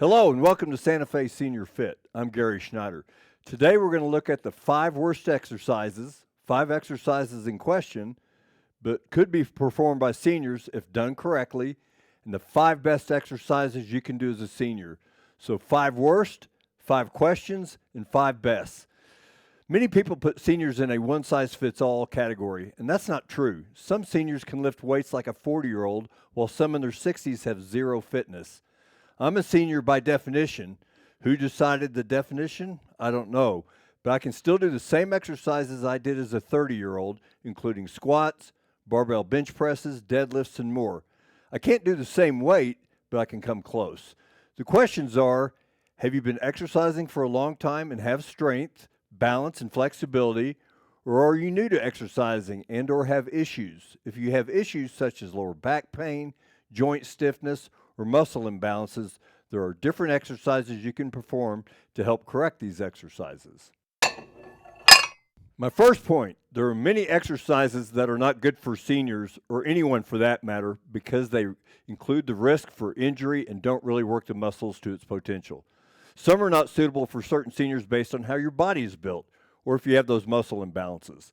Hello and welcome to Santa Fe Senior Fit. I'm Gary Schneider. Today we're going to look at the 5 worst exercises, 5 exercises in question, but could be performed by seniors if done correctly, and the 5 best exercises you can do as a senior. So 5 worst, 5 questions, and 5 best. Many people put seniors in a one-size-fits-all category, and that's not true. Some seniors can lift weights like a 40-year-old, while some in their 60s have zero fitness. I'm a senior by definition. Who decided the definition? I don't know. But I can still do the same exercises I did as a 30-year-old, including squats, barbell bench presses, deadlifts, and more. I can't do the same weight, but I can come close. The questions are, have you been exercising for a long time and have strength, balance, and flexibility, or are you new to exercising and or have issues? If you have issues such as lower back pain, joint stiffness, or muscle imbalances, there are different exercises you can perform to help correct these exercises. My first point, there are many exercises that are not good for seniors or anyone for that matter because they include the risk for injury and don't really work the muscles to its potential. Some are not suitable for certain seniors based on how your body is built or if you have those muscle imbalances.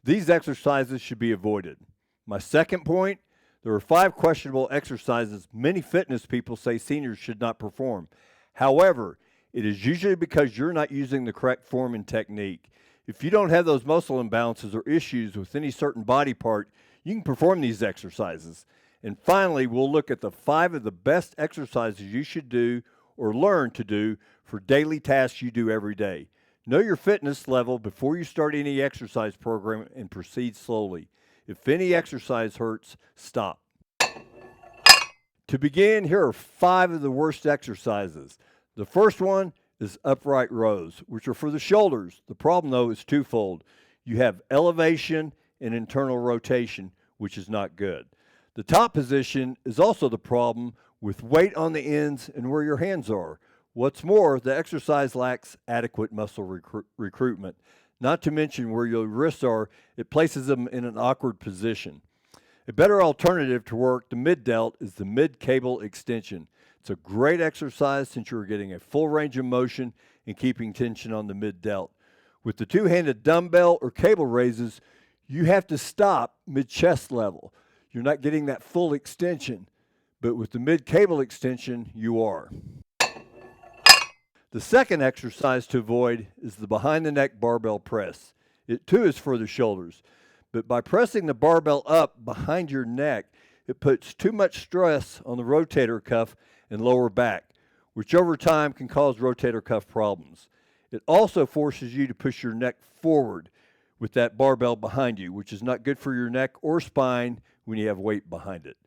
These exercises should be avoided. My second point, there are 5 questionable exercises many fitness people say seniors should not perform. However, it is usually because you're not using the correct form and technique. If you don't have those muscle imbalances or issues with any certain body part, you can perform these exercises. And finally, we'll look at the 5 of the best exercises you should do or learn to do for daily tasks you do every day. Know your fitness level before you start any exercise program and proceed slowly. If any exercise hurts, stop. To begin, here are 5 of the worst exercises. The first one is upright rows, which are for the shoulders. The problem, though, is twofold. You have elevation and internal rotation, which is not good. The top position is also the problem with weight on the ends and where your hands are. What's more, the exercise lacks adequate muscle recruitment. Not to mention where your wrists are, it places them in an awkward position. A better alternative to work the mid-delt is the mid-cable extension. It's a great exercise since you're getting a full range of motion and keeping tension on the mid-delt. With the two-handed dumbbell or cable raises, you have to stop mid-chest level. You're not getting that full extension, but with the mid-cable extension, you are. The second exercise to avoid is the behind-the-neck barbell press. It too is for the shoulders, but by pressing the barbell up behind your neck, it puts too much stress on the rotator cuff and lower back, which over time can cause rotator cuff problems. It also forces you to push your neck forward with that barbell behind you, which is not good for your neck or spine when you have weight behind it.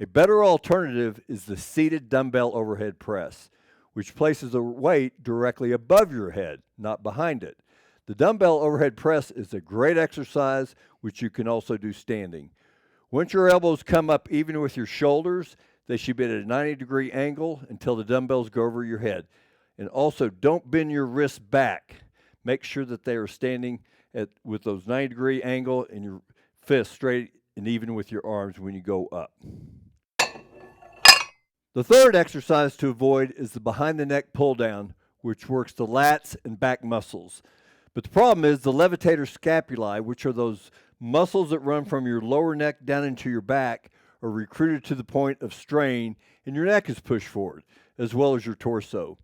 A better alternative is the seated dumbbell overhead press, which places the weight directly above your head, not behind it. The dumbbell overhead press is a great exercise, which you can also do standing. Once your elbows come up even with your shoulders, they should be at a 90-degree angle until the dumbbells go over your head. And also, don't bend your wrists back. Make sure that they are standing with those 90-degree angle and your fists straight and even with your arms when you go up. The third exercise to avoid is the behind-the-neck pull-down, which works the lats and back muscles. But the problem is the levitator scapulae, which are those muscles that run from your lower neck down into your back, are recruited to the point of strain, and your neck is pushed forward, as well as your torso.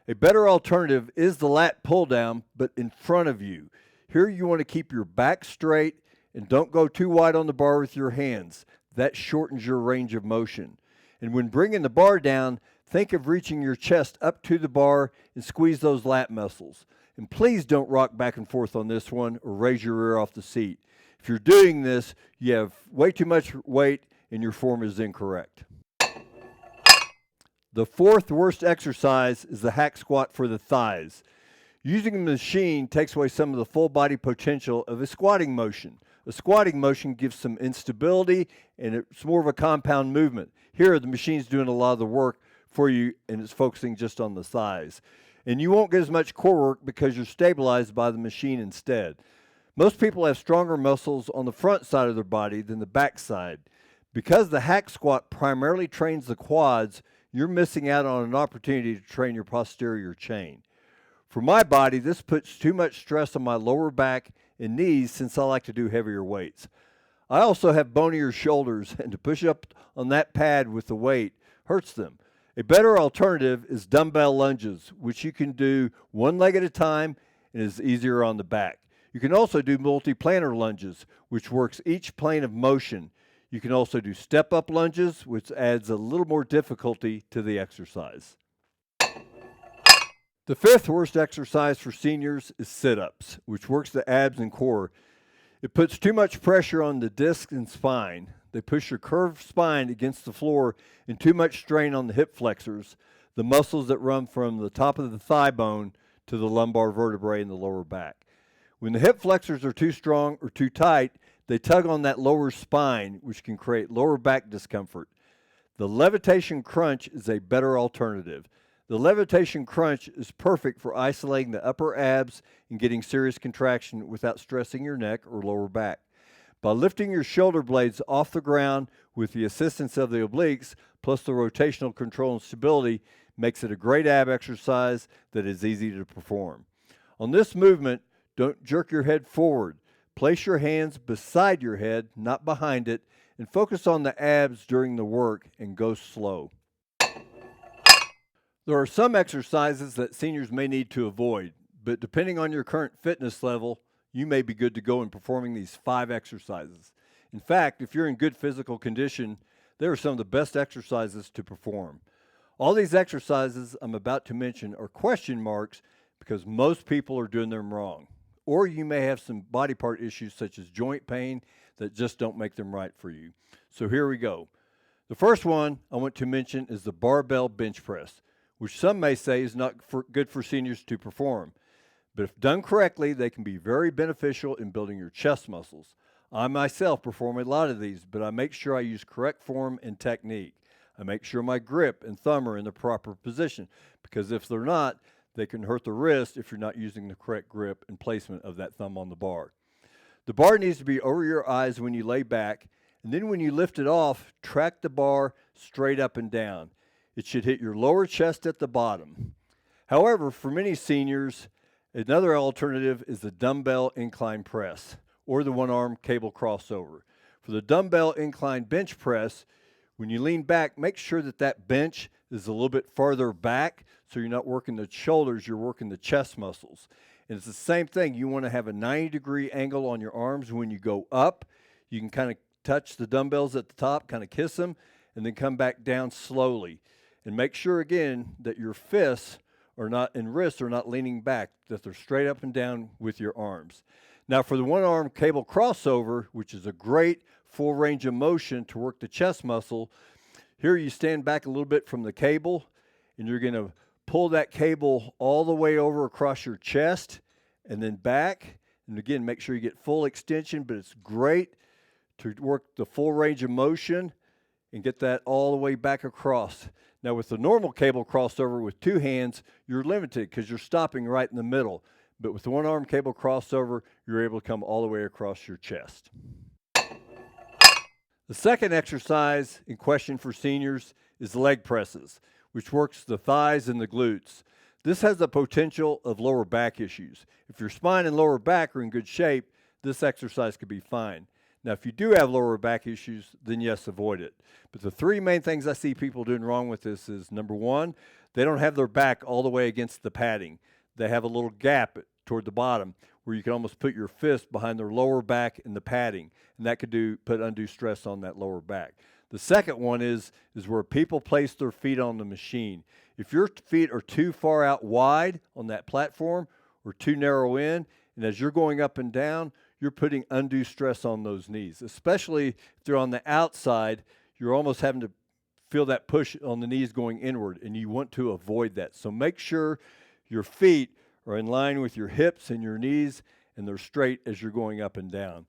A better alternative is the lat pull-down, but in front of you. Here you want to keep your back straight and don't go too wide on the bar with your hands. That shortens your range of motion. And when bringing the bar down, think of reaching your chest up to the bar and squeeze those lat muscles. And please don't rock back and forth on this one or raise your rear off the seat. If you're doing this, you have way too much weight and your form is incorrect. The fourth worst exercise is the hack squat for the thighs. Using the machine takes away some of the full body potential of a squatting motion. A squatting motion gives some instability and it's more of a compound movement. Here, the machine's doing a lot of the work for you and it's focusing just on the thighs. And you won't get as much core work because you're stabilized by the machine instead. Most people have stronger muscles on the front side of their body than the back side. Because the hack squat primarily trains the quads, you're missing out on an opportunity to train your posterior chain. For my body, this puts too much stress on my lower back and knees since I like to do heavier weights. I also have bonier shoulders, and to push up on that pad with the weight hurts them. A better alternative is dumbbell lunges, which you can do one leg at a time and is easier on the back. You can also do multi-planar lunges, which works each plane of motion. You can also do step-up lunges, which adds a little more difficulty to the exercise. The fifth worst exercise for seniors is sit-ups, which works the abs and core. It puts too much pressure on the disc and spine. They push your curved spine against the floor and too much strain on the hip flexors, the muscles that run from the top of the thigh bone to the lumbar vertebrae in the lower back. When the hip flexors are too strong or too tight, they tug on that lower spine, which can create lower back discomfort. The levitation crunch is a better alternative. The levitation crunch is perfect for isolating the upper abs and getting serious contraction without stressing your neck or lower back. By lifting your shoulder blades off the ground with the assistance of the obliques, plus the rotational control and stability, makes it a great ab exercise that is easy to perform. On this movement, don't jerk your head forward. Place your hands beside your head, not behind it, and focus on the abs during the work and go slow. There are some exercises that seniors may need to avoid, but depending on your current fitness level, you may be good to go in performing these 5 exercises. In fact, if you're in good physical condition, they are some of the best exercises to perform. All these exercises I'm about to mention are question marks because most people are doing them wrong. Or you may have some body part issues such as joint pain that just don't make them right for you. So here we go. The first one I want to mention is the barbell bench press, which some may say is not good for seniors to perform. But if done correctly, they can be very beneficial in building your chest muscles. I myself perform a lot of these, but I make sure I use correct form and technique. I make sure my grip and thumb are in the proper position, because if they're not, they can hurt the wrist if you're not using the correct grip and placement of that thumb on the bar. The bar needs to be over your eyes when you lay back, and then when you lift it off, track the bar straight up and down. It should hit your lower chest at the bottom. However, for many seniors, another alternative is the dumbbell incline press or the one-arm cable crossover. For the dumbbell incline bench press, when you lean back, make sure that that bench is a little bit farther back so you're not working the shoulders, you're working the chest muscles. And it's the same thing. You want to have a 90-degree angle on your arms when you go up. You can kind of touch the dumbbells at the top, kind of kiss them, and then come back down slowly. And make sure, again, that your fists are not, and wrists are not leaning back, that they're straight up and down with your arms. Now, for the one-arm cable crossover, which is a great full range of motion to work the chest muscle, here you stand back a little bit from the cable, and you're going to pull that cable all the way over across your chest and then back. And again, make sure you get full extension, but it's great to work the full range of motion and get that all the way back across. Now, with the normal cable crossover with 2 hands, you're limited because you're stopping right in the middle. But with the one-arm cable crossover, you're able to come all the way across your chest. The second exercise in question for seniors is leg presses, which works the thighs and the glutes. This has the potential of lower back issues. If your spine and lower back are in good shape, this exercise could be fine. Now, if you do have lower back issues, then yes, avoid it. But the 3 main things I see people doing wrong with this is, number 1, they don't have their back all the way against the padding. They have a little gap toward the bottom where you can almost put your fist behind their lower back in the padding, and that could put undue stress on that lower back. The second one is where people place their feet on the machine. If your feet are too far out wide on that platform or too narrow in, and as you're going up and down, you're putting undue stress on those knees, especially if they're on the outside. You're almost having to feel that push on the knees going inward, and you want to avoid that. So make sure your feet are in line with your hips and your knees, and they're straight as you're going up and down.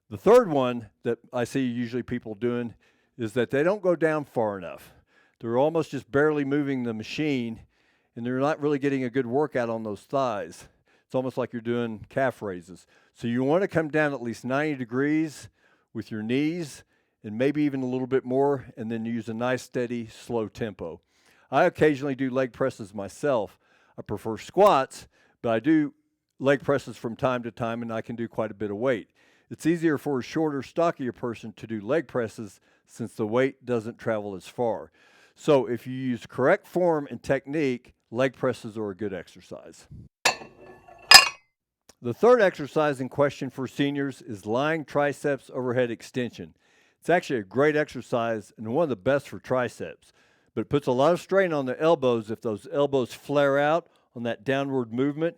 The third one that I see usually people doing is that they don't go down far enough. They're almost just barely moving the machine, and they're not really getting a good workout on those thighs. It's almost like you're doing calf raises. So you want to come down at least 90 degrees with your knees and maybe even a little bit more, and then use a nice, steady, slow tempo. I occasionally do leg presses myself. I prefer squats, but I do leg presses from time to time, and I can do quite a bit of weight. It's easier for a shorter, stockier person to do leg presses since the weight doesn't travel as far. So if you use correct form and technique, leg presses are a good exercise. The third exercise in question for seniors is lying triceps overhead extension. It's actually a great exercise and one of the best for triceps, but it puts a lot of strain on the elbows if those elbows flare out on that downward movement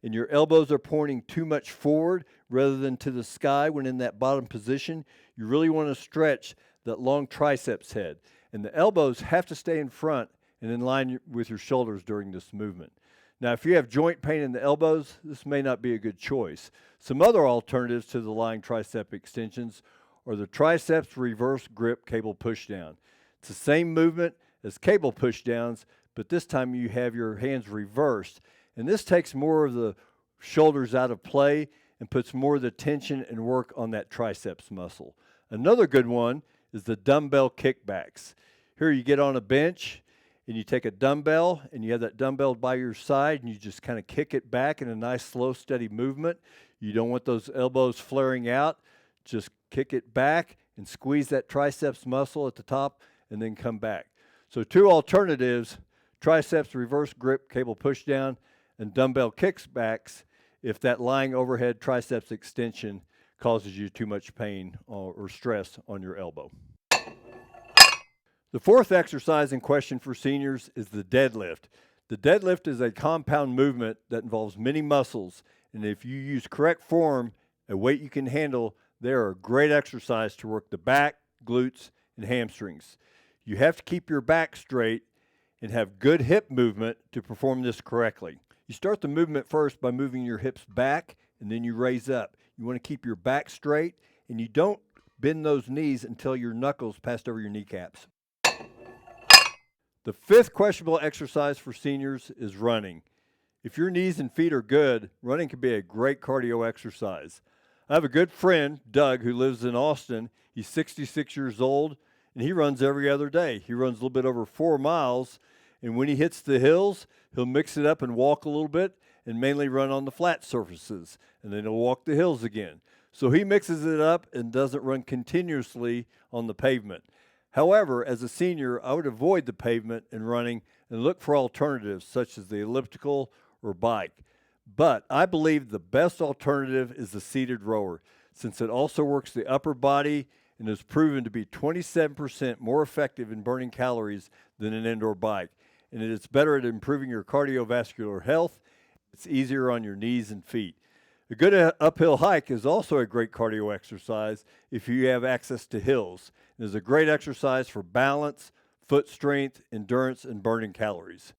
and your elbows are pointing too much forward rather than to the sky when in that bottom position. You really want to stretch that long triceps head, and the elbows have to stay in front and in line with your shoulders during this movement. Now, if you have joint pain in the elbows, this may not be a good choice. Some other alternatives to the lying tricep extensions are the triceps reverse grip cable pushdown. It's the same movement as cable pushdowns, but this time you have your hands reversed. And this takes more of the shoulders out of play and puts more of the tension and work on that triceps muscle. Another good one is the dumbbell kickbacks. Here you get on a bench and you take a dumbbell and you have that dumbbell by your side and you just kind of kick it back in a nice slow steady movement. You don't want those elbows flaring out. Just kick it back and squeeze that triceps muscle at the top and then come back. So two alternatives: triceps reverse grip cable pushdown and dumbbell kickbacks if that lying overhead triceps extension causes you too much pain or stress on your elbow. The fourth exercise in question for seniors is the deadlift. The deadlift is a compound movement that involves many muscles, and if you use correct form, a weight you can handle, they are a great exercise to work the back, glutes, and hamstrings. You have to keep your back straight and have good hip movement to perform this correctly. You start the movement first by moving your hips back, and then you raise up. You want to keep your back straight, and you don't bend those knees until your knuckles pass over your kneecaps. The fifth questionable exercise for seniors is running. If your knees and feet are good, running can be a great cardio exercise. I have a good friend, Doug, who lives in Austin. He's 66 years old, and he runs every other day. He runs a little bit over 4 miles, and when he hits the hills, he'll mix it up and walk a little bit and mainly run on the flat surfaces, and then he'll walk the hills again. So he mixes it up and doesn't run continuously on the pavement. However, as a senior, I would avoid the pavement and running and look for alternatives such as the elliptical or bike. But I believe the best alternative is the seated rower, since it also works the upper body and is proven to be 27% more effective in burning calories than an indoor bike. And it is better at improving your cardiovascular health. It's easier on your knees and feet. A good uphill hike is also a great cardio exercise if you have access to hills. It is a great exercise for balance, foot strength, endurance, and burning calories.